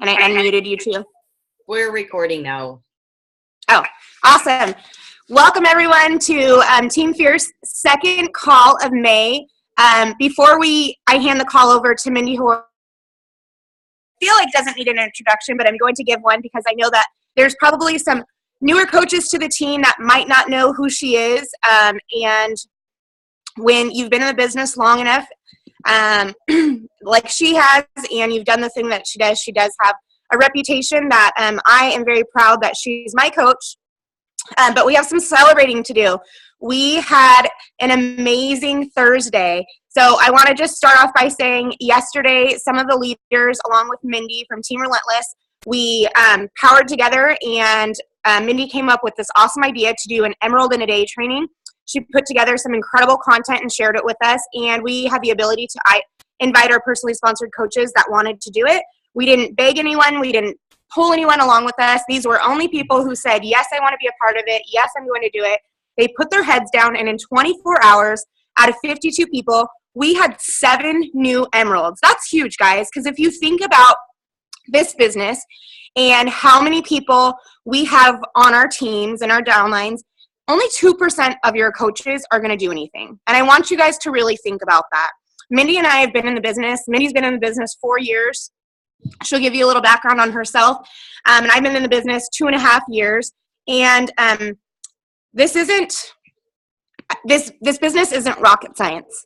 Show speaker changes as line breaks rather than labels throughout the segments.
And I unmuted you too.
We're recording now.
Oh, awesome. Welcome everyone to Team Fierce second call of May. Before I hand the call over to Mindy, who I feel like doesn't need an introduction, but I'm going to give one because I know that there's probably some newer coaches to the team that might not know who she is. And when you've been in the business long enough, like she has, and you've done the thing that she does have a reputation that I am very proud that she's my coach. But we have some celebrating to do. We had an amazing Thursday. So I want to just start off by saying yesterday, some of the leaders, along with Mindy from Team Relentless, we powered together, and Mindy came up with this awesome idea to do an Emerald in a Day training. She put together some incredible content and shared it with us, and we had the ability to invite our personally sponsored coaches that wanted to do it. We didn't beg anyone. We didn't pull anyone along with us. These were only people who said, yes, I want to be a part of it. Yes, I'm going to do it. They put their heads down, and in 24 hours, out of 52 people, we had 7 new emeralds. That's huge, guys, because if you think about this business and how many people we have on our teams and our downlines, only 2% of your coaches are going to do anything. And I want you guys to really think about that. Mindy and I have been in the business. Mindy's been in the business 4 years. She'll give you a little background on herself. And I've been in the business 2.5 years. And this business isn't rocket science.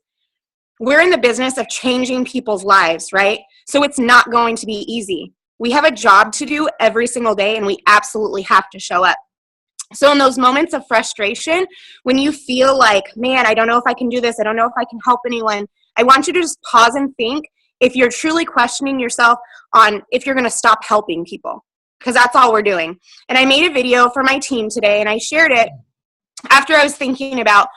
We're in the business of changing people's lives, right? So it's not going to be easy. We have a job to do every single day, and we absolutely have to show up. So in those moments of frustration, when you feel like, man, I don't know if I can do this, I don't know if I can help anyone, I want you to just pause and think if you're truly questioning yourself on if you're going to stop helping people, because that's all we're doing. And I made a video for my team today, and I shared it after I was thinking about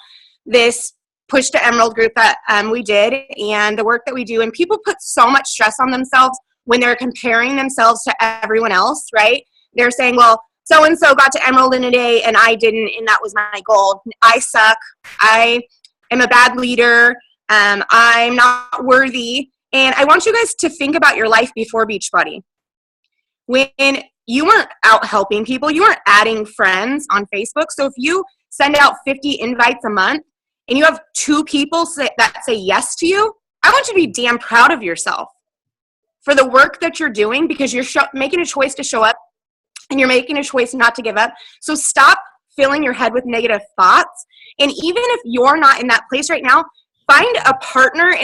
this Push to Emerald group that we did and the work that we do. And people put so much stress on themselves when they're comparing themselves to everyone else, right? They're saying, well, so-and-so got to Emerald in a day and I didn't, and that was my goal. I suck. I am a bad leader. I'm not worthy. And I want you guys to think about your life before Beachbody. When you weren't out helping people, you weren't adding friends on Facebook. So if you send out 50 invites a month and you have 2 people that say yes to you, I want you to be damn proud of yourself for the work that you're doing, because you're making a choice to show up and you're making a choice not to give up. So stop filling your head with negative thoughts. And even if you're not in that place right now, find a partner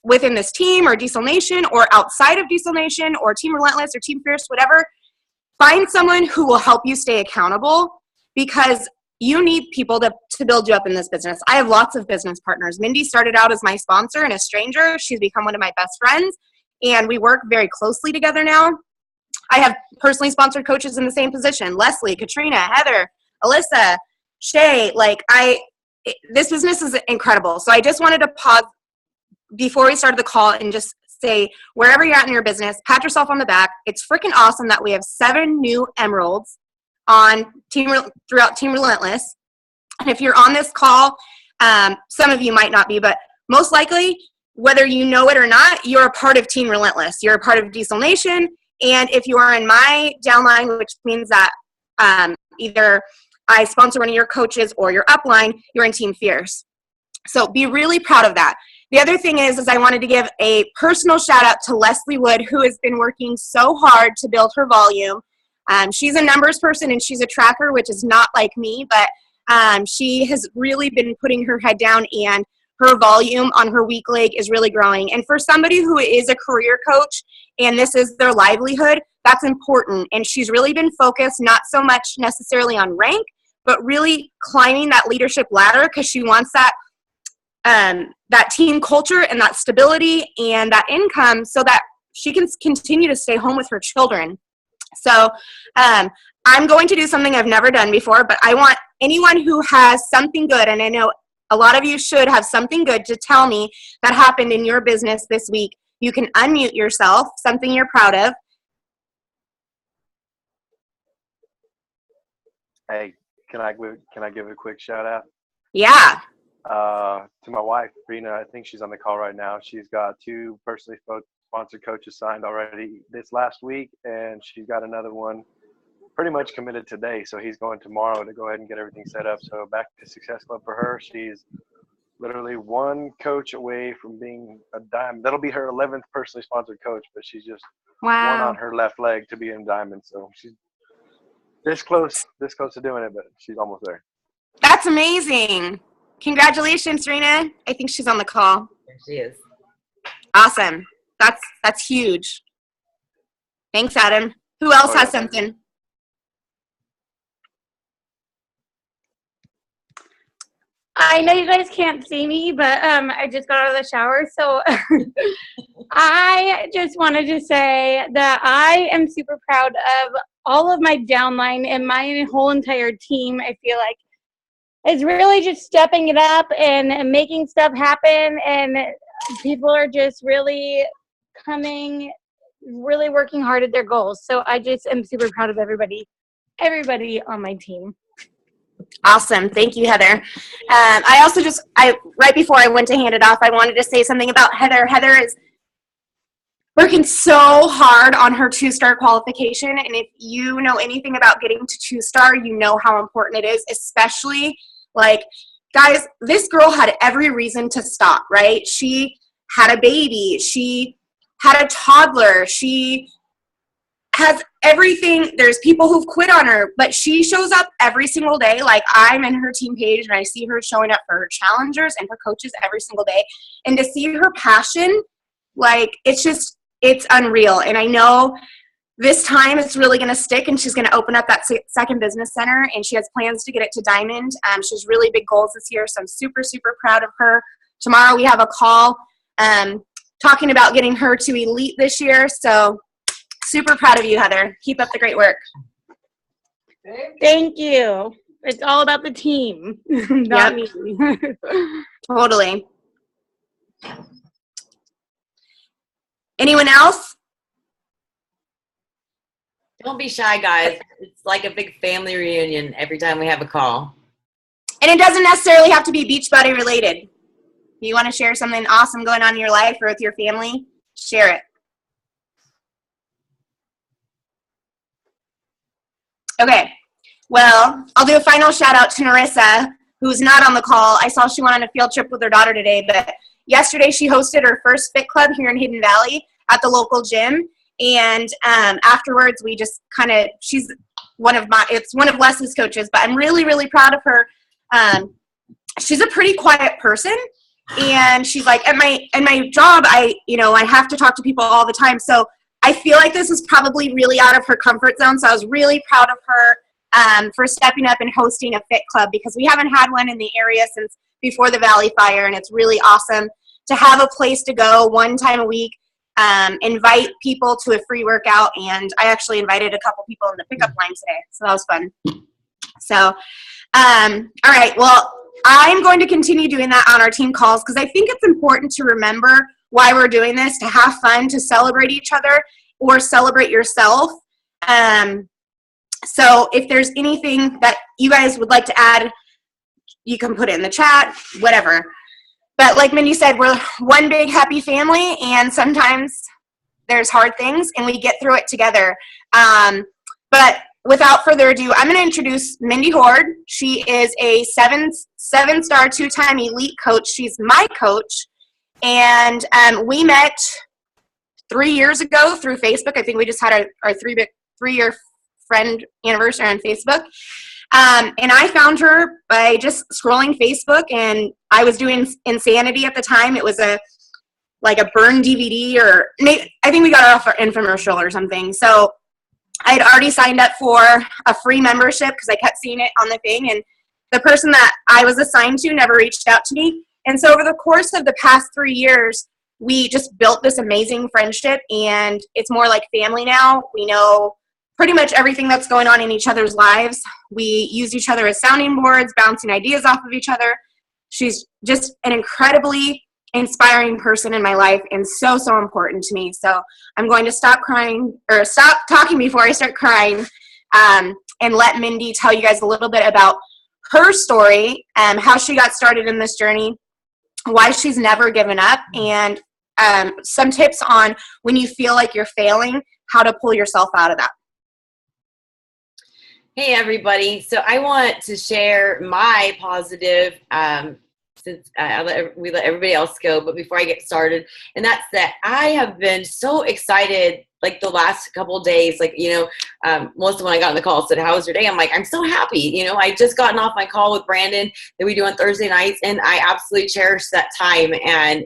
within this team or Diesel Nation or outside of Diesel Nation or Team Relentless or Team Fierce, whatever. Find someone who will help you stay accountable, because you need people to build you up in this business. I have lots of business partners. Mindy started out as my sponsor and a stranger. She's become one of my best friends, and we work very closely together now. I have personally sponsored coaches in the same position: Leslie, Katrina, Heather, Alyssa, Shay. This business is incredible. So I just wanted to pause before we started the call and just say, wherever you're at in your business, pat yourself on the back. It's freaking awesome that we have 7 new emeralds throughout Team Relentless. And if you're on this call, some of you might not be, but most likely, whether you know it or not, you're a part of Team Relentless. You're a part of Diesel Nation. And if you are in my downline, which means that either I sponsor one of your coaches or your upline, you're in Team Fierce. So be really proud of that. The other thing is I wanted to give a personal shout out to Leslie Wood, who has been working so hard to build her volume. She's a numbers person and she's a tracker, which is not like me, but she has really been putting her head down, and her volume on her weak leg is really growing. And for somebody who is a career coach and this is their livelihood, that's important. And she's really been focused not so much necessarily on rank, but really climbing that leadership ladder, because she wants that team culture and that stability and that income so that she can continue to stay home with her children. So I'm going to do something I've never done before, but I want anyone who has something good, and I know a lot of you should have something good to tell me that happened in your business this week. You can unmute yourself, something you're proud of.
Hey, can I give a quick shout out?
Yeah.
to my wife, Rena. I think she's on the call right now. She's got 2 personally sponsored coaches signed already this last week, and she's got another one pretty much committed today. So he's going tomorrow to go ahead and get everything set up. So back to Success Club for her. She's literally 1 coach away from being a diamond. That'll be her 11th personally sponsored coach, but she's just one on her left leg to be in diamond. So she's this close to doing it, but she's almost there.
That's amazing. Congratulations, Rena. I think she's on the call.
There she is.
Awesome. That's huge. Thanks, Adam. Who else has something?
I know you guys can't see me, but I just got out of the shower, so I just wanted to say that I am super proud of all of my downline and my whole entire team. I feel like it's really just stepping it up and making stuff happen, and people are just really working hard at their goals. So I just am super proud of everybody on my team.
Awesome. Thank you, Heather. I also right before I went to hand it off, I wanted to say something about Heather. Heather is working so hard on her 2-star qualification. And if you know anything about getting to 2-star, you know how important it is, especially guys, this girl had every reason to stop, right? She had a baby. She had a toddler. She has everything. There's people who've quit on her, but she shows up every single day. I'm in her team page and I see her showing up for her challengers and her coaches every single day. And to see her passion, it's unreal. And I know this time it's really going to stick, and she's going to open up that second business center, and she has plans to get it to Diamond. She has really big goals this year, so I'm super, super proud of her. Tomorrow we have a call talking about getting her to Elite this year, so super proud of you, Heather. Keep up the great work.
Thank you. It's all about the team, not me.
Totally. Anyone else?
Don't be shy, guys. It's like a big family reunion every time we have a call.
And it doesn't necessarily have to be Beachbody related. If you want to share something awesome going on in your life or with your family, share it. Okay, well, I'll do a final shout out to Narissa, who's not on the call. I saw she went on a field trip with her daughter today, but yesterday she hosted her first fit club here in Hidden Valley at the local gym. And afterwards, we just she's it's one of Leslie's coaches, but I'm really, really proud of her. She's a pretty quiet person, and she's like, at my job, I have to talk to people all the time. So I feel like this is probably really out of her comfort zone. So I was really proud of her for stepping up and hosting a fit club, because we haven't had one in the area since before the Valley Fire, and it's really awesome to have a place to go one time a week. Invite people to a free workout, and I actually invited a couple people in the pickup line today, so that was fun. So, all right, well, I'm going to continue doing that on our team calls, because I think it's important to remember why we're doing this, to have fun, to celebrate each other, or celebrate yourself. So if there's anything that you guys would like to add, you can put it in the chat, whatever. But like Mindy said, we're one big happy family, and sometimes there's hard things, and we get through it together. But without further ado, I'm going to introduce Mindy Hord. She is a seven-star, 2-time elite coach. She's my coach, and we met 3 years ago through Facebook. I think we just had our three-year friend anniversary on Facebook. And I found her by just scrolling Facebook, and I was doing Insanity at the time. It was a burn DVD, or I think we got it off our infomercial or something. So I had already signed up for a free membership because I kept seeing it on the thing, and the person that I was assigned to never reached out to me. And so over the course of the past 3 years, we just built this amazing friendship, and it's more like family now. We know pretty much everything that's going on in each other's lives. We use each other as sounding boards, bouncing ideas off of each other. She's just an incredibly inspiring person in my life, and so, so important to me. So I'm going to stop talking before I start crying, and let Mindy tell you guys a little bit about her story, how she got started in this journey, why she's never given up, and some tips on when you feel like you're failing, how to pull yourself out of that.
Hey, everybody. So I want to share my positive, since we let everybody else go, but before I get started, and that's that I have been so excited, like the last couple of days, like, Melissa, when I got on the call, said, how was your day? I'm like, I'm so happy. I just gotten off my call with Brandon that we do on Thursday nights, and I absolutely cherish that time. And,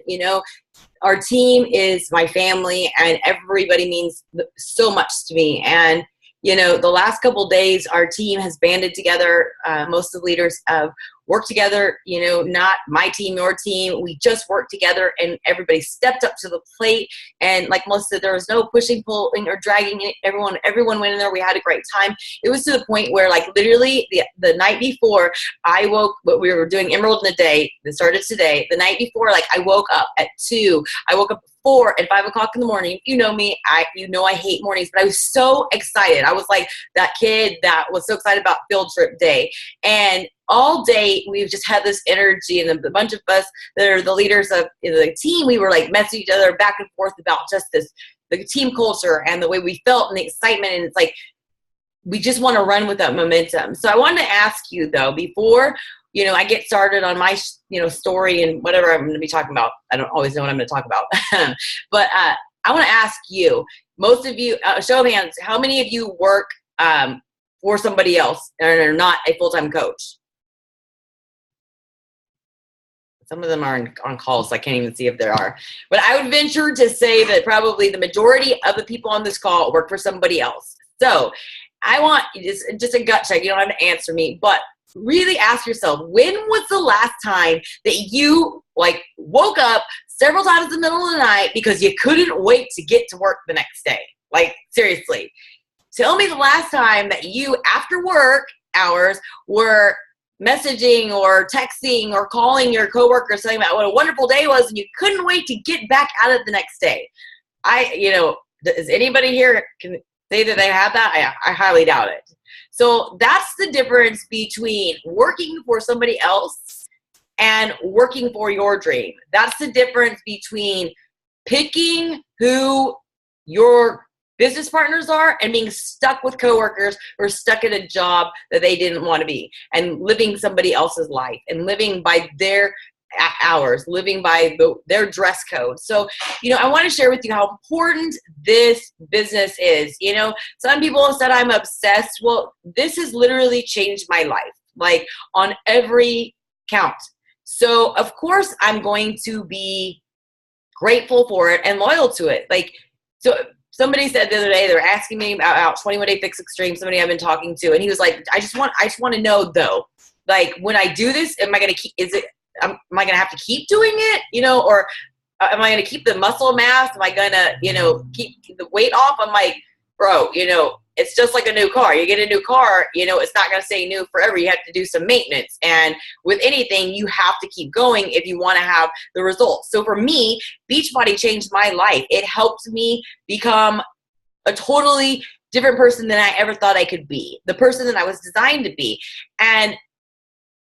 our team is my family, and everybody means so much to me. And the last couple of days, our team has banded together. Most of the leaders have worked together, not my team, your team. We just worked together, and everybody stepped up to the plate. And like Melissa said, there was no pushing, pulling, or dragging it. Everyone went in there. We had a great time. It was to the point where, like, literally the night before I woke, but we were doing Emerald in the day that started today. The night before, like, I woke up at 2. I woke up 4 and 5 o'clock in the morning. You know me, I hate mornings, but I was so excited. I was like that kid that was so excited about field trip day. And all day we've just had this energy, and a bunch of us that are the leaders of the team, we were like messaging each other back and forth about just the team culture and the way we felt and the excitement. And it's like, we just want to run with that momentum. So I wanted to ask you though, before I get started on my, story and whatever I'm going to be talking about. I don't always know what I'm going to talk about. But I want to ask you, most of you, show of hands, how many of you work for somebody else and are not a full-time coach? Some of them are on calls, so I can't even see if there are. But I would venture to say that probably the majority of the people on this call work for somebody else. So I want just a gut check. You don't have to answer me, but really ask yourself, when was the last time that you woke up several times in the middle of the night because you couldn't wait to get to work the next day? Like, seriously, tell me the last time that you, after work hours, were messaging or texting or calling your coworkers saying about what a wonderful day was and you couldn't wait to get back at it the next day. Does anybody here can say that they have that? I highly doubt it. So that's the difference between working for somebody else and working for your dream. That's the difference between picking who your business partners are and being stuck with coworkers who are stuck in a job that they didn't want to be, and living somebody else's life and living by their hours, living by their dress code. So, I want to share with you how important this business is. Some people have said I'm obsessed. Well, this has literally changed my life, like on every count. So of course I'm going to be grateful for it and loyal to it. So somebody said the other day, they were asking me about 21 Day Fix Extreme, somebody I've been talking to, and he was like, I just want to know though, like, when I do this, am I going to have to keep doing it, or am I going to keep the muscle mass? Am I going to, keep the weight off? I'm like, bro, it's just like a new car. You get a new car, it's not going to stay new forever. You have to do some maintenance. And with anything, you have to keep going if you want to have the results. So for me, Beachbody changed my life. It helped me become a totally different person than I ever thought I could be, the person that I was designed to be. And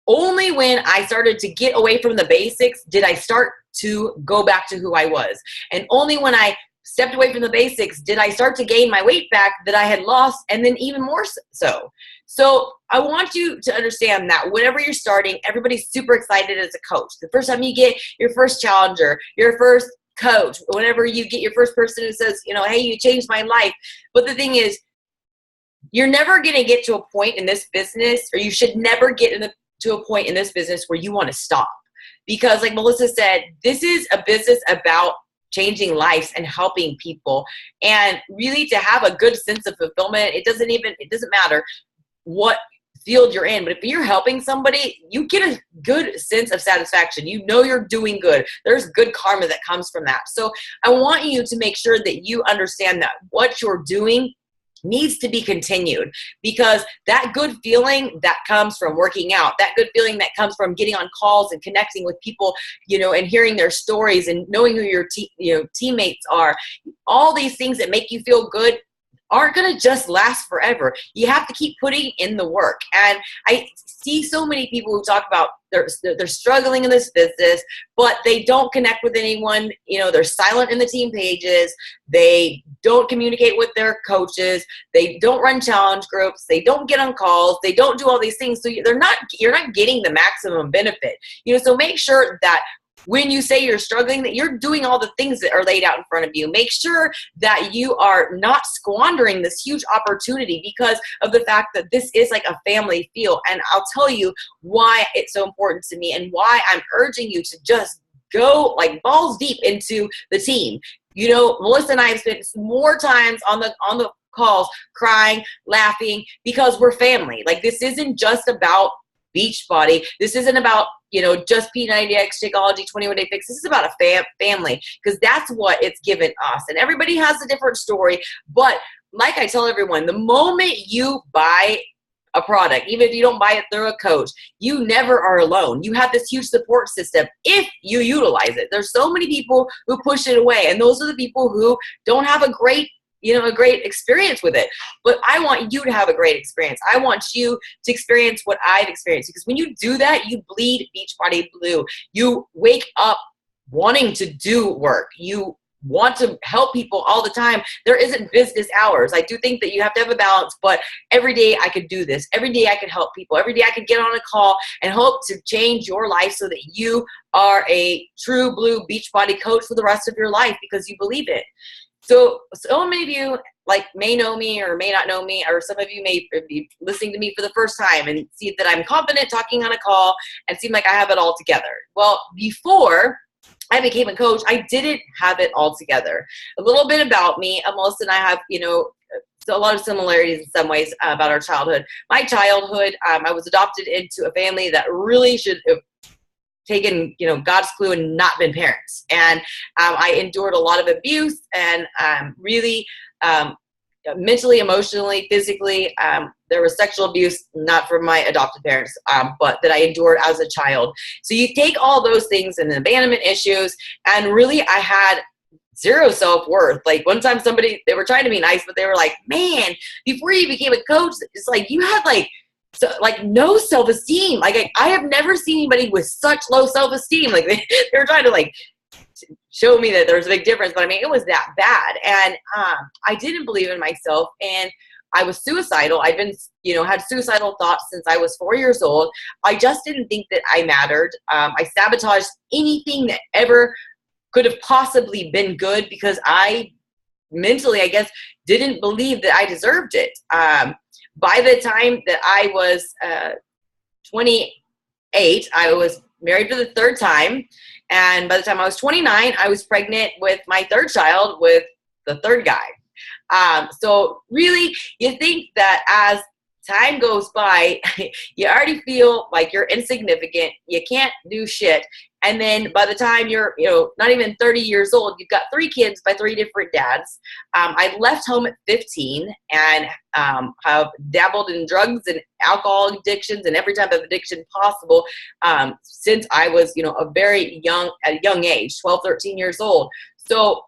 only when I started to get away from the basics did I start to go back to who I was. And only when I stepped away from the basics did I start to gain my weight back that I had lost, and then even more so. So I want you to understand that whenever you're starting, everybody's super excited as a coach. The first time you get your first challenger, your first coach, whenever you get your first person who says, hey, you changed my life. But the thing is, you're never going to get to a point in this business, or you should never get to a point in this business where you want to stop. Because like Melissa said, this is a business about changing lives and helping people, and really to have a good sense of fulfillment. It doesn't matter what field you're in, but if you're helping somebody, you get a good sense of satisfaction. You're doing good. There's good karma that comes from that. So I want you to make sure that you understand that what you're doing needs to be continued, because that good feeling that comes from working out, that good feeling that comes from getting on calls and connecting with people, and hearing their stories and knowing who your teammates are, all these things that make you feel good, aren't going to just last forever. You have to keep putting in the work. And I see so many people who talk about they're struggling in this business, but they don't connect with anyone. You know, they're silent in the team pages. They don't communicate with their coaches. They don't run challenge groups. They don't get on calls. They don't do all these things. So you're not getting the maximum benefit. You know, so make sure that when you say you're struggling, that you're doing all the things that are laid out in front of you. Make sure that you are not squandering this huge opportunity because of the fact that this is like a family feel. And I'll tell you why it's so important to me and why I'm urging you to just go like balls deep into the team. You know, Melissa and I have spent more times on the calls crying, laughing, because we're family. Like, this isn't just about Beachbody. This isn't about, you know, just P90X, Shakeology, 21-Day Fix. This is about a family, because that's what it's given us. And everybody has a different story. But like I tell everyone, the moment you buy a product, even if you don't buy it through a coach, you never are alone. You have this huge support system if you utilize it. There's so many people who push it away, and those are the people who don't have a great experience with it. But I want you to have a great experience. I want you to experience what I've experienced, because when you do that, you bleed Beachbody blue. You wake up wanting to do work. You want to help people all the time. There isn't business hours. I do think that you have to have a balance, but every day I could do this. Every day I could help people. Every day I could get on a call and hope to change your life so that you are a true blue Beachbody coach for the rest of your life, because you believe it. So many of you may know me or may not know me, or some of you may be listening to me for the first time and see that I'm confident talking on a call and seem like I have it all together. Well, before I became a coach, I didn't have it all together. A little bit about me, Melissa and I have, a lot of similarities in some ways about our childhood. My childhood, I was adopted into a family that really should have taken, God's clue and not been parents. And I endured a lot of abuse and really mentally, emotionally, physically. There was sexual abuse, not from my adopted parents, but that I endured as a child. So you take all those things and abandonment issues, and really I had zero self-worth. Like, one time they were trying to be nice, but they were like, man, before you became a coach, it's like you had no self-esteem. Like, I have never seen anybody with such low self-esteem. Like, they were trying to show me that there's a big difference, but I mean, it was that bad. And I didn't believe in myself, and I was suicidal. I'd been, had suicidal thoughts since I was 4 years old. I just didn't think that I mattered. I sabotaged anything that ever could have possibly been good, because I mentally, I guess, didn't believe that I deserved it. By the time that I was 28, I was married for the third time. And by the time I was 29, I was pregnant with my third child with the third guy. So really, you think that as time goes by, you already feel like you're insignificant. You can't do shit. And then by the time you're, not even 30 years old, you've got 3 kids by 3 different dads. I left home at 15 and have dabbled in drugs and alcohol addictions and every type of addiction possible since I was, at a young age, 12, 13 years old. So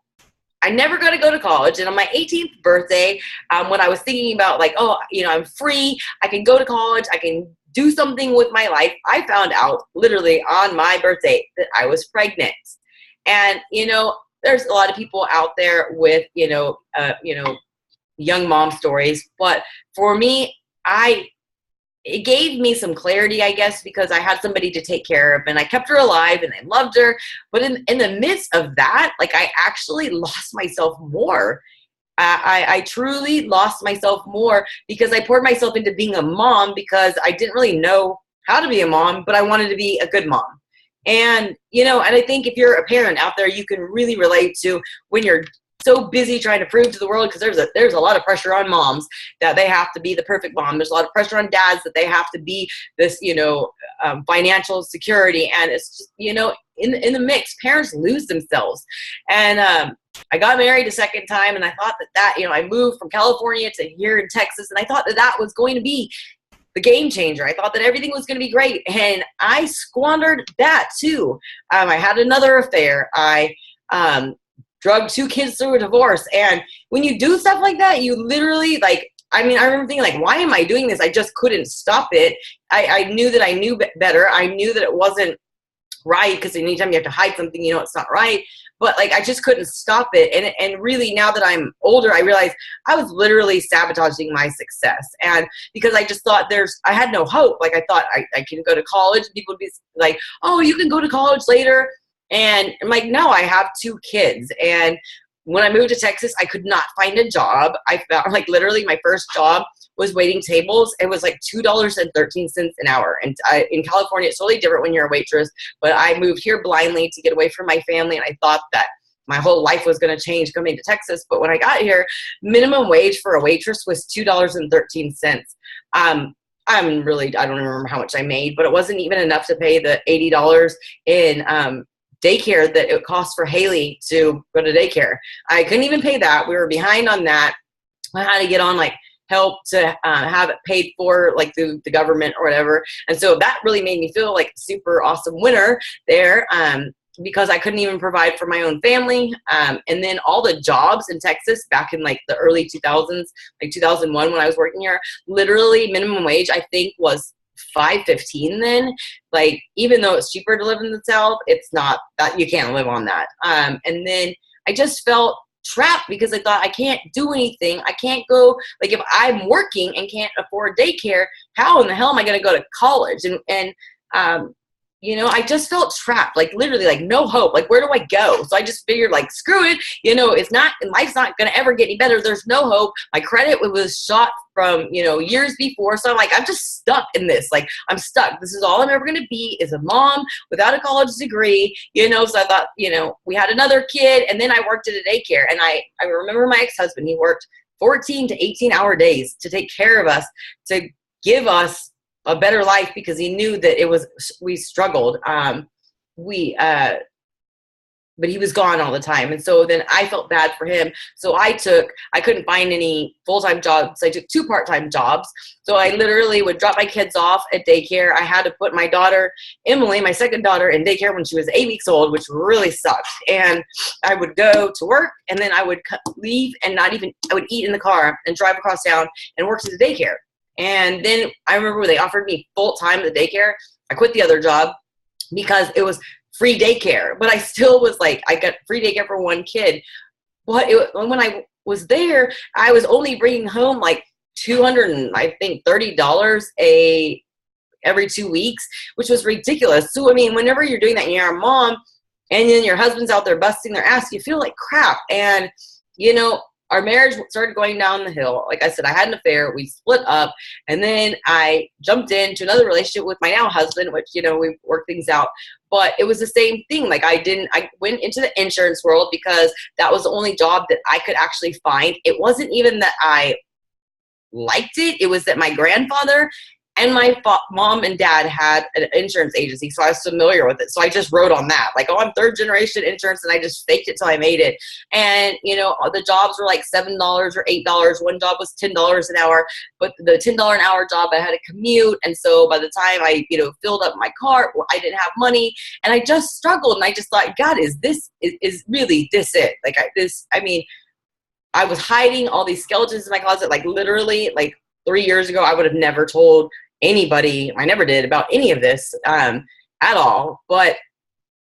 I never got to go to college. And on my 18th birthday, when I was thinking about I'm free, I can go to college, I can do something with my life, I found out literally on my birthday that I was pregnant. And, there's a lot of people out there with, young mom stories. But for me, it gave me some clarity, I guess, because I had somebody to take care of, and I kept her alive and I loved her. But in the midst of that, I actually lost myself more. I truly lost myself more because I poured myself into being a mom because I didn't really know how to be a mom, but I wanted to be a good mom. And, and I think if you're a parent out there, you can really relate to when you're so busy trying to prove to the world, because there's a lot of pressure on moms that they have to be the perfect mom. There's a lot of pressure on dads that they have to be this, financial security. And it's just, in the mix, parents lose themselves. And I got married a second time, and I thought that I moved from California to here in Texas, and I thought that was going to be the game changer. I thought that everything was going to be great, and I squandered that too. I had another affair. I drug 2 kids through a divorce. And when you do stuff like that, you literally like, I mean, I remember thinking like, why am I doing this? I just couldn't stop it. I knew that I knew better. I knew that it wasn't right, because anytime you have to hide something, you know it's not right. But like, I just couldn't stop it. And really, now that I'm older, I realize I was literally sabotaging my success. And because I just thought I had no hope. Like, I thought I can go to college, and people would be like, oh, you can go to college later. And I'm like, no, I have 2 kids. And when I moved to Texas, I could not find a job. I found, like, literally my first job was waiting tables. It was like $2.13 an hour. And in California, it's totally different when you're a waitress. But I moved here blindly to get away from my family. And I thought that my whole life was going to change coming to Texas. But when I got here, minimum wage for a waitress was $2.13. I don't remember how much I made, but it wasn't even enough to pay the $80 in daycare that it cost for Haley to go to daycare. I couldn't even pay that. We were behind on that. I had to get on like help to have it paid for, like through the government or whatever. And so that really made me feel like a super awesome winner there, because I couldn't even provide for my own family. And then all the jobs in Texas back in like the early 2000s, like 2001 when I was working here, literally minimum wage, I think, was $5.15 then. Like, even though it's cheaper to live in the South, it's not that, you can't live on that. And then I just felt trapped because I thought, I can't do anything. I can't go, like, if I'm working and can't afford daycare, how in the hell am I going to go to college? And you know, I just felt trapped, like literally, like no hope. Like, where do I go? So I just figured, like, screw it. You know, it's not, life's not going to ever get any better. There's no hope. My credit was shot from, you know, years before. So I'm like, I'm just stuck in this. Like, I'm stuck. This is all I'm ever going to be, is a mom without a college degree, you know? So I thought, you know, we had another kid, and then I worked at a daycare. And I remember my ex-husband, he worked 14 to 18-hour days to take care of us, to give us a better life, because he knew that we struggled. But he was gone all the time. And so then I felt bad for him. So I couldn't find any full-time jobs. I took 2 part-time jobs. So I literally would drop my kids off at daycare. I had to put my daughter, Emily, my second daughter, in daycare when she was 8 weeks old, which really sucked. And I would go to work, and then I would leave and I would eat in the car and drive across town and work at the daycare. And then I remember when they offered me full-time at the daycare, I quit the other job because it was free daycare. But I still was like, I got free daycare for 1 kid. But when I was there, I was only bringing home like $230 every 2 weeks, which was ridiculous. So, I mean, whenever you're doing that and you're a mom and then your husband's out there busting their ass, you feel like crap. And, you know, our marriage started going down the hill. Like I said, I had an affair. We split up. And then I jumped into another relationship with my now husband, which, you know, we worked things out. But it was the same thing. Like, I went into the insurance world because that was the only job that I could actually find. It wasn't even that I liked it. It was that my grandfather and my mom and dad had an insurance agency, so I was familiar with it. So I just wrote on that, like, oh, I'm 3rd generation insurance, and I just faked it till I made it. And, you know, the jobs were like $7 or $8. One job was $10 an hour, but the $10 an hour job, I had to commute. And so by the time I, you know, filled up my cart, I didn't have money, and I just struggled. And I just thought, God, is really this it? Like, I was hiding all these skeletons in my closet. Like, literally, like 3 years ago, I would have never told anybody, I never did, about any of this at all. But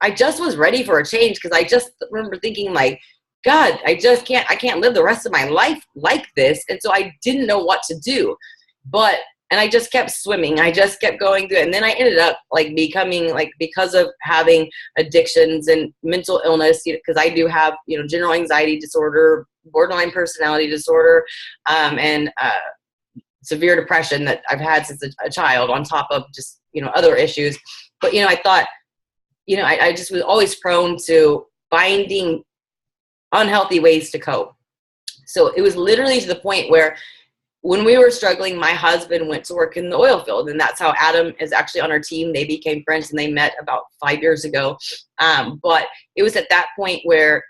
I just was ready for a change, because I just remember thinking, like, God, I can't live the rest of my life like this. And so I didn't know what to do. And I just kept swimming. I just kept going through it. And then I ended up like becoming, like, because of having addictions and mental illness, because I do have, you know, general anxiety disorder, borderline personality disorder, and severe depression that I've had since a child, on top of just, you know, other issues. But, you know, I thought, you know, I just was always prone to finding unhealthy ways to cope. So it was literally to the point where when we were struggling, my husband went to work in the oil field, and that's how Adam is actually on our team. They became friends, and they met about 5 years ago. But it was at that point where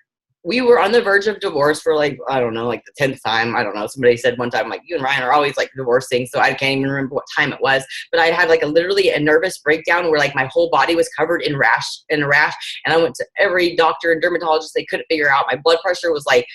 we were on the verge of divorce for like, I don't know, like the 10th time. I don't know. Somebody said one time, like, you and Ryan are always like divorcing. So I can't even remember what time it was, but I had like literally a nervous breakdown where like my whole body was covered in a rash. And I went to every doctor and dermatologist. They couldn't figure out. My blood pressure was like,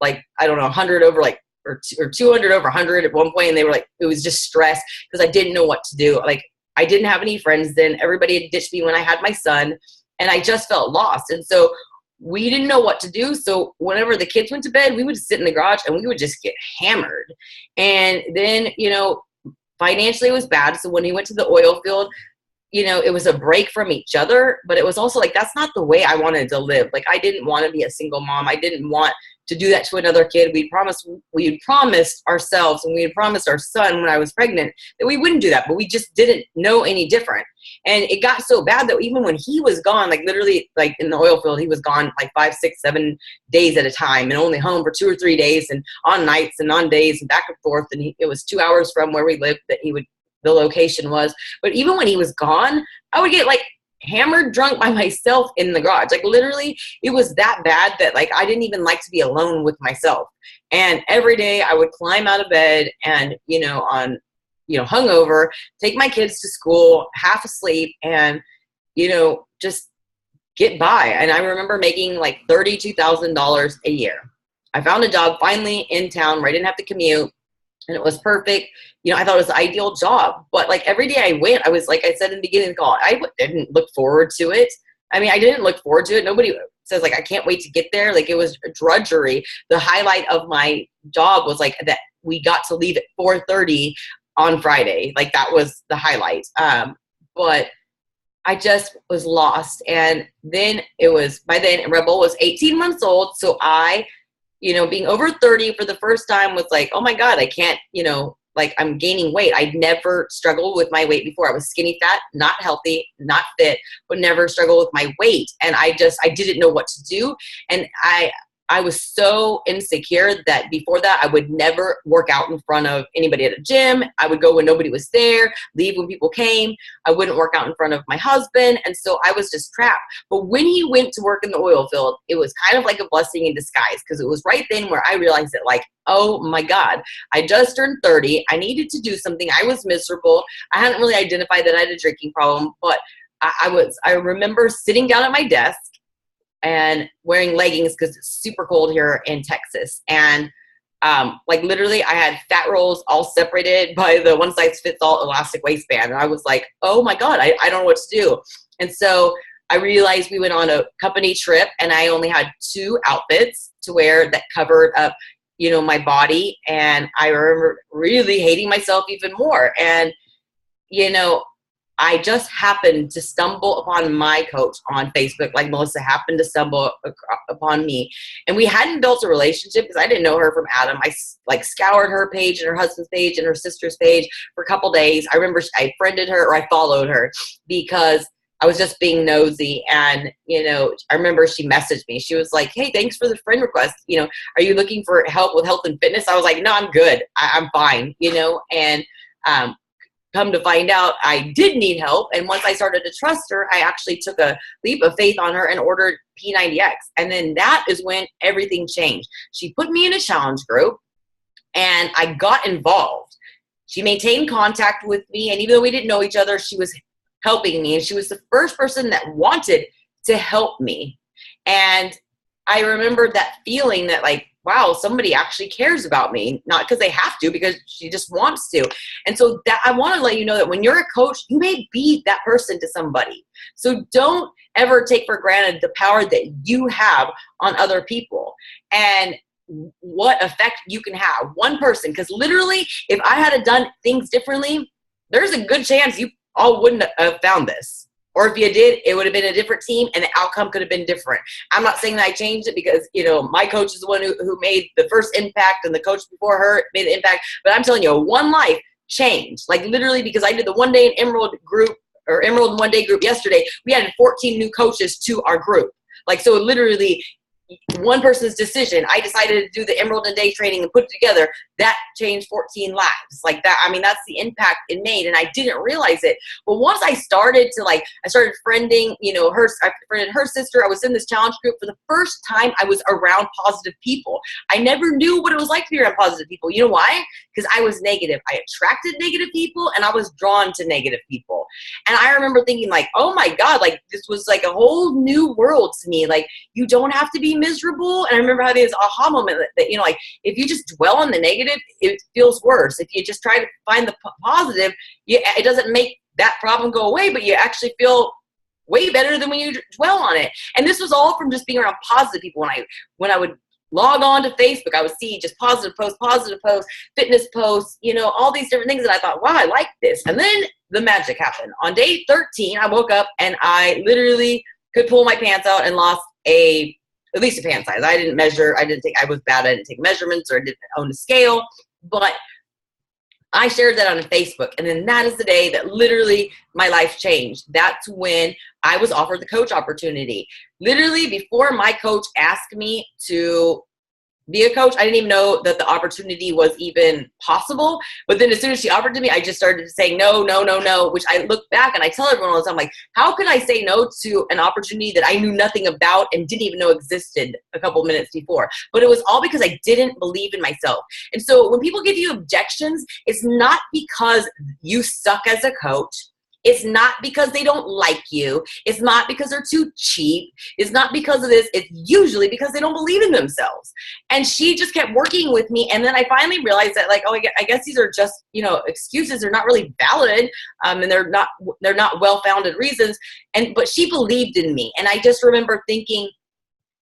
I don't know, 100 over like, or 200 over 100 at one point. And they were like, it was just stress because I didn't know what to do. Like, I didn't have any friends then. Everybody had ditched me when I had my son, and I just felt lost. And so we didn't know what to do. So whenever the kids went to bed, we would sit in the garage and we would just get hammered. And then, financially it was bad. So when he went to the oil field, it was a break from each other, but it was also like, that's not the way I wanted to live. Like, I didn't want to be a single mom. I didn't want to do that to another kid. We had promised ourselves, and we had promised our son when I was pregnant that we wouldn't do that, but we just didn't know any different. And it got so bad that even when he was gone, like literally like in the oil field, he was gone like 5, 6, 7 days at a time and only home for 2 or 3 days and on nights and on days and back and forth. And it was 2 hours from where we lived that the location was. But even when he was gone, I would get like hammered drunk by myself in the garage. Like literally it was that bad that like I didn't even like to be alone with myself. And every day I would climb out of bed and hungover, take my kids to school half asleep and just get by. And I remember making like $32,000 a year. I found a job finally in town where I didn't have to commute, and it was perfect. I thought it was the ideal job. But like every day I went, I was, like I said in the beginning of the call, I didn't look forward to it. I mean, I didn't look forward to it. Nobody says like, I can't wait to get there. Like, it was drudgery. The highlight of my job was like that we got to leave at 4:30 on Friday. Like, that was the highlight. But I just was lost. And then by then Rebel was 18 months old. So I, being over 30 for the first time was like, oh my God, I can't, like I'm gaining weight. I'd never struggled with my weight before. I was skinny fat, not healthy, not fit, but never struggled with my weight. And I didn't know what to do. And I was so insecure that before that, I would never work out in front of anybody at a gym. I would go when nobody was there, leave when people came. I wouldn't work out in front of my husband. And so I was just trapped. But when he went to work in the oil field, it was kind of like a blessing in disguise, because it was right then where I realized that, like, oh my God, I just turned 30. I needed to do something. I was miserable. I hadn't really identified that I had a drinking problem, but I remember sitting down at my desk and wearing leggings because it's super cold here in Texas. And like literally I had fat rolls all separated by the one size fits all elastic waistband. And I was like, oh my God, I don't know what to do. And so I realized we went on a company trip and I only had 2 outfits to wear that covered up, my body. And I remember really hating myself even more. And, I just happened to stumble upon my coach on Facebook, like Melissa happened to stumble upon me. And we hadn't built a relationship because I didn't know her from Adam. I like scoured her page and her husband's page and her sister's page for a couple days. I remember I friended her, or I followed her, because I was just being nosy. And, I remember she messaged me. She was like, hey, thanks for the friend request. Are you looking for help with health and fitness? I was like, no, I'm good. I'm fine, and come to find out I did need help. And once I started to trust her, I actually took a leap of faith on her and ordered P90X. And then that is when everything changed. She put me in a challenge group and I got involved. She maintained contact with me. And even though we didn't know each other, she was helping me. And she was the first person that wanted to help me. And I remember that feeling that, like, wow, somebody actually cares about me, not because they have to, because she just wants to. And so that I want to let you know that when you're a coach, you may be that person to somebody. So don't ever take for granted the power that you have on other people and what effect you can have. One person, because literally, if I had done things differently, there's a good chance you all wouldn't have found this. Or if you did, it would have been a different team and the outcome could have been different. I'm not saying that I changed it because, my coach is the one who made the first impact and the coach before her made the impact. But I'm telling you, one life changed. Like literally, because I did the one day in Emerald group, or Emerald one day group yesterday, we had 14 new coaches to our group. Like, so literally one person's decision. I decided to do the Emerald and Day training and put it together. That changed 14 lives. Like that. I mean, that's the impact it made. And I didn't realize it. But once I started to I started friending, I friended her sister. I was in this challenge group for the first time. I was around positive people. I never knew what it was like to be around positive people. You know why? Because I was negative. I attracted negative people and I was drawn to negative people. And I remember thinking oh my God, this was a whole new world to me. You don't have to be miserable. And I remember having this aha moment that if you just dwell on the negative, it feels worse. If you just try to find the positive, it doesn't make that problem go away, but you actually feel way better than when you dwell on it. And this was all from just being around positive people. When I would log on to Facebook, I would see just positive posts, fitness posts, all these different things. And I thought, wow, I like this. And then the magic happened. On day 13, I woke up and I literally could pull my pants out and lost at least a pant size. I didn't measure. I was bad. I didn't take measurements or I didn't own a scale, but I shared that on Facebook. And then that is the day that literally my life changed. That's when I was offered the coach opportunity. Literally before my coach asked me to be a coach, I didn't even know that the opportunity was even possible. But then as soon as she offered to me, I just started saying no, which I look back and I tell everyone all the time, how could I say no to an opportunity that I knew nothing about and didn't even know existed a couple minutes before? But it was all because I didn't believe in myself. And so when people give you objections, it's not because you suck as a coach. It's not because they don't like you. It's not because they're too cheap. It's not because of this. It's usually because they don't believe in themselves. And she just kept working with me. And then I finally realized that I guess these are just, excuses. They're not really valid. And they're not well-founded reasons. But she believed in me. And I just remember thinking,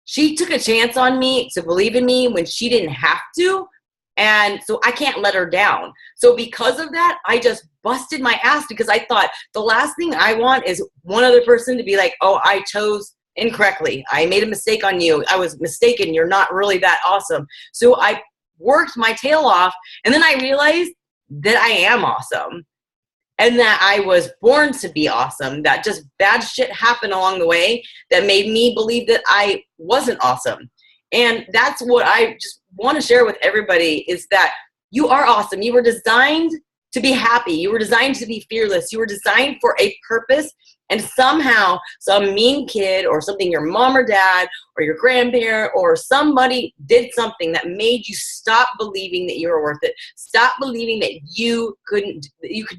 she took a chance on me to believe in me when she didn't have to. And so I can't let her down. So because of that, I just busted my ass because I thought the last thing I want is one other person to be like, oh, I chose incorrectly. I made a mistake on you. I was mistaken. You're not really that awesome. So I worked my tail off. And then I realized that I am awesome and that I was born to be awesome, that just bad shit happened along the way that made me believe that I wasn't awesome. And that's what I just want to share with everybody is that you are awesome. You were designed to be happy. You were designed to be fearless. You were designed for a purpose. And somehow some mean kid or something your mom or dad or your grandparent or somebody did something that made you stop believing that you were worth it. Stop believing that you could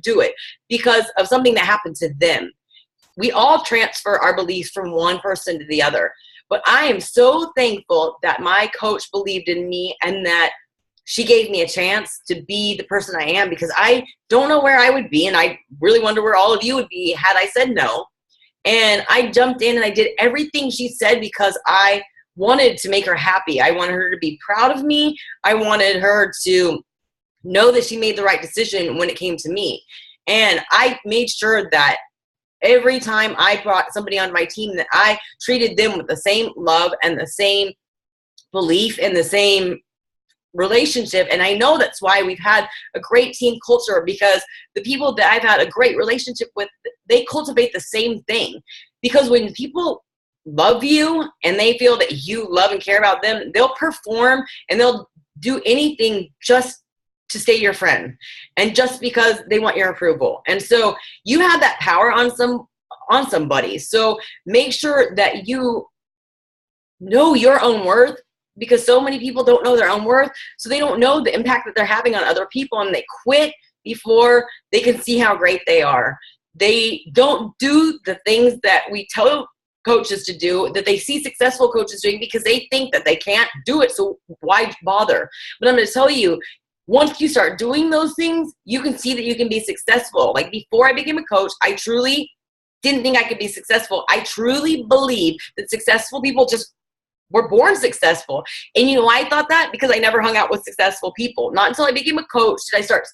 do it because of something that happened to them. We all transfer our beliefs from one person to the other. But I am so thankful that my coach believed in me and that she gave me a chance to be the person I am because I don't know where I would be. And I really wonder where all of you would be had I said no. And I jumped in and I did everything she said because I wanted to make her happy. I wanted her to be proud of me. I wanted her to know that she made the right decision when it came to me. And I made sure that every time I brought somebody on my team that I treated them with the same love and the same belief and the same relationship. And I know that's why we've had a great team culture because the people that I've had a great relationship with, they cultivate the same thing. Because when people love you and they feel that you love and care about them, they'll perform and they'll do anything just to stay your friend and just because they want your approval. And so you have that power on somebody. So make sure that you know your own worth because so many people don't know their own worth. So they don't know the impact that they're having on other people and they quit before they can see how great they are. They don't do the things that we tell coaches to do that they see successful coaches doing because they think that they can't do it. So why bother? But I'm going to tell you, once you start doing those things, you can see that you can be successful. Like before I became a coach, I truly didn't think I could be successful. I truly believe that successful people just were born successful. And you know why I thought that? Because I never hung out with successful people. Not until I became a coach did I start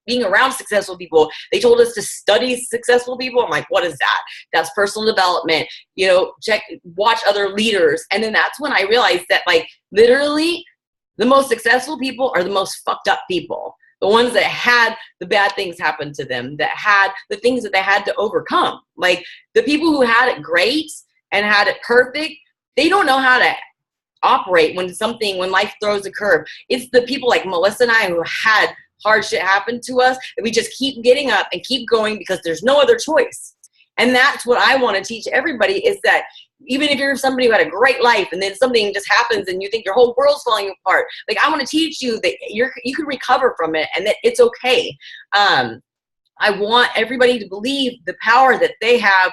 being around successful people. They told us to study successful people. I'm like, what is that? That's personal development. Watch other leaders. And then that's when I realized that literally the most successful people are the most fucked up people. The ones that had the bad things happen to them, that had the things that they had to overcome. Like the people who had it great and had it perfect, they don't know how to operate when life throws a curve. It's the people like Melissa and I who had hard shit happen to us that we just keep getting up and keep going because there's no other choice. And that's what I want to teach everybody, is that even if you're somebody who had a great life and then something just happens and you think your whole world's falling apart, like, I want to teach you that you can recover from it and that it's okay. I want everybody to believe the power that they have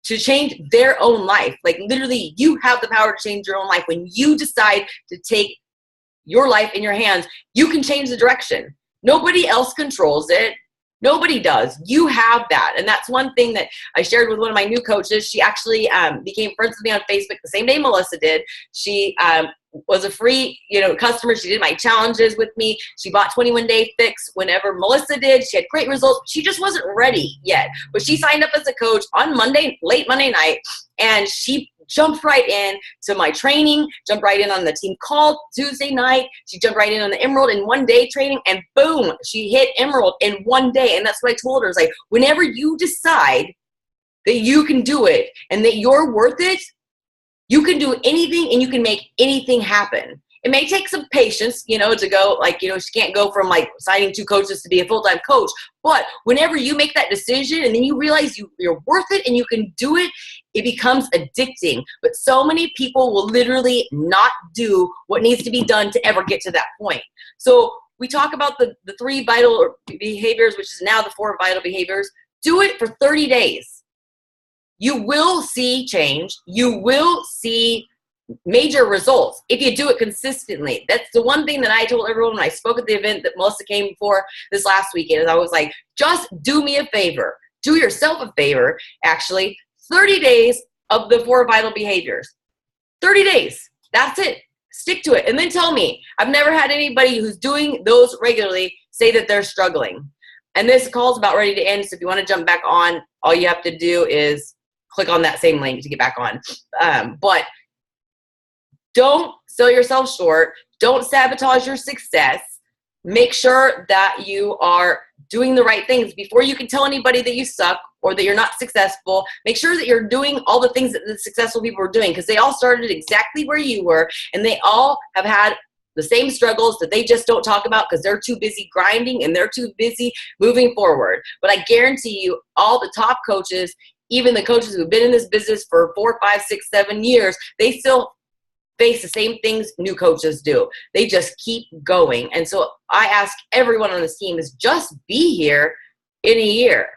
to change their own life. Like, literally, you have the power to change your own life. When you decide to take your life in your hands, you can change the direction. Nobody else controls it. Nobody does. You have that. And that's one thing that I shared with one of my new coaches. She actually became friends with me on Facebook the same day Melissa did. She was a free, customer. She did my challenges with me. She bought 21-day fix whenever Melissa did. She had great results. She just wasn't ready yet. But she signed up as a coach on late Monday night, and she jumped right in to my training, jumped right in on the team call Tuesday night. She jumped right in on the Emerald in 1 day training, and boom, she hit Emerald in 1 day. And that's what I told her. It's like, whenever you decide that you can do it and that you're worth it, you can do anything and you can make anything happen. It may take some patience, to go, she can't go from signing 2 coaches to be a full-time coach. But whenever you make that decision and then you realize you're worth it and you can do it, it becomes addicting. But so many people will literally not do what needs to be done to ever get to that point. So we talk about the 3 vital behaviors, which is now the 4 vital behaviors. Do it for 30 days. You will see change. You will see major results if you do it consistently. That's the one thing that I told everyone when I spoke at the event that Melissa came for this last weekend, is I was like, just do me a favor. Do yourself a favor, actually. 30 days of the 4 vital behaviors. 30 days. That's it. Stick to it. And then tell me. I've never had anybody who's doing those regularly say that they're struggling. And this call's about ready to end, so if you want to jump back on, all you have to do is click on that same link to get back on. But don't sell yourself short. Don't sabotage your success. Make sure that you are doing the right things before you can tell anybody that you suck or that you're not successful. Make sure that you're doing all the things that the successful people are doing, because they all started exactly where you were, and they all have had the same struggles that they just don't talk about because they're too busy grinding and they're too busy moving forward. But I guarantee you, all the top coaches, even the coaches who've been in this business for 4, 5, 6, 7 years, they still face the same things new coaches do. They just keep going. And so I ask everyone on this team is just be here in a year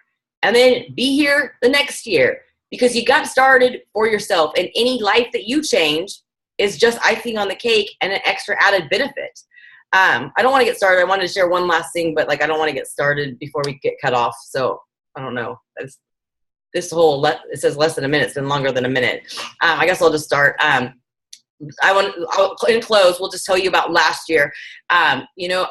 and then be here the next year, because you got started for yourself, and any life that you change is just icing on the cake and an extra added benefit. I don't want to get started. I wanted to share one last thing, but I don't want to get started before we get cut off. So I don't know. It says less than a minute. It's been longer than a minute. I guess I'll just start. In close, we'll just tell you about last year.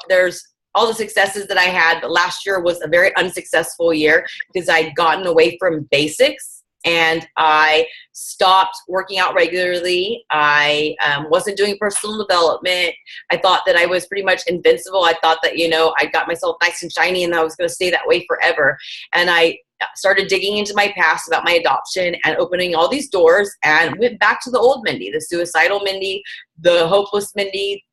There's all the successes that I had, but last year was a very unsuccessful year because I'd gotten away from basics and I stopped working out regularly. I wasn't doing personal development. I thought that I was pretty much invincible. I thought that, I got myself nice and shiny and I was going to stay that way forever. And I started digging into my past about my adoption and opening all these doors, and went back to the old Mindy, the suicidal Mindy, the hopeless Mindy,